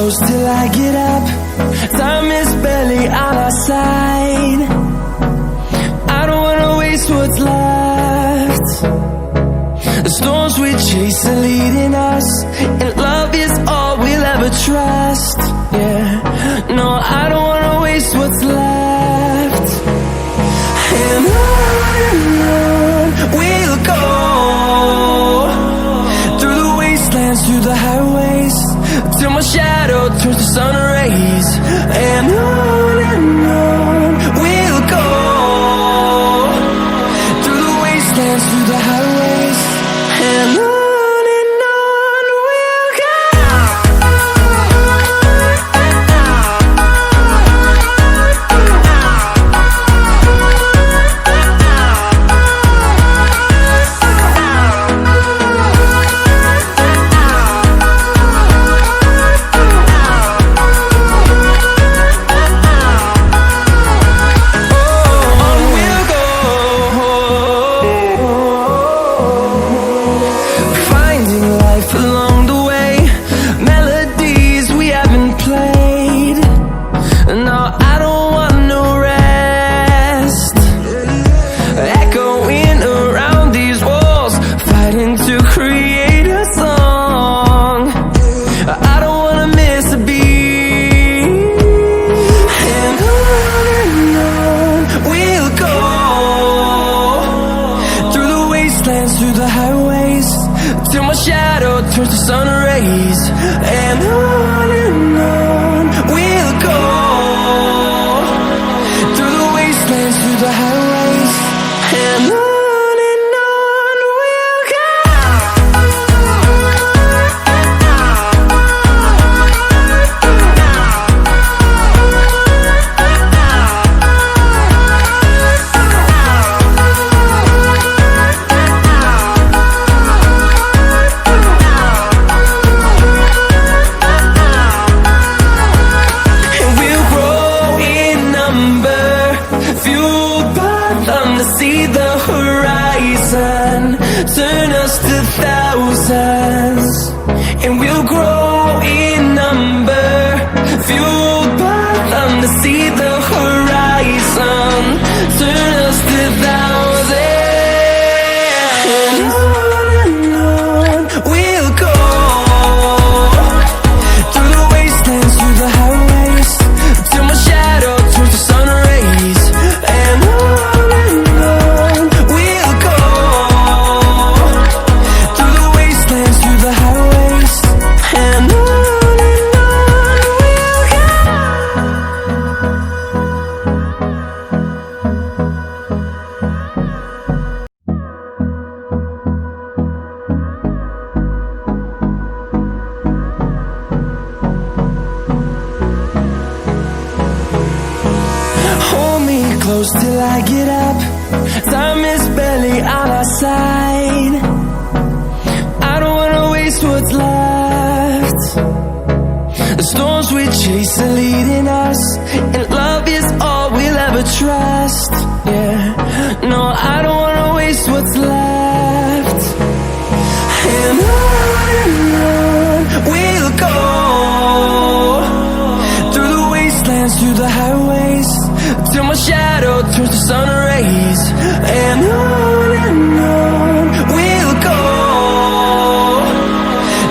close till I get up. Time is barely on our side. I don't wanna waste what's left. The storms we chase are leading us, and love is all we'll ever trust. Yeah, no, I don't wanna waste what's left. And on we'll go, through the wastelands, through the highways, till my shadow turns to sun rays. And on we'll go, through the wastelands, through the highways, and on we'll go. Through the highways, till my shadow turns to sun rays. And on we'll go, through the wastelands, through the highways, and on we'll go. See the horizon, turn us to thousands, and we'll grow in number, fueled by them. To see the horizon, turn us to thousands, and on we'll go, through the wastelands, through the highways, till my shadow turns to sun rays. And close till I get up. Time is barely on our side. I don't wanna waste what's left. The storms we chase are leading us, and love is all we'll ever trust. Yeah, no, I don't wanna waste what's left. And on we'll go, through the wastelands, through the highways, till my shadow turns to sun rays. And on we'll go,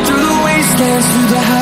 through the wastelands, through the highways.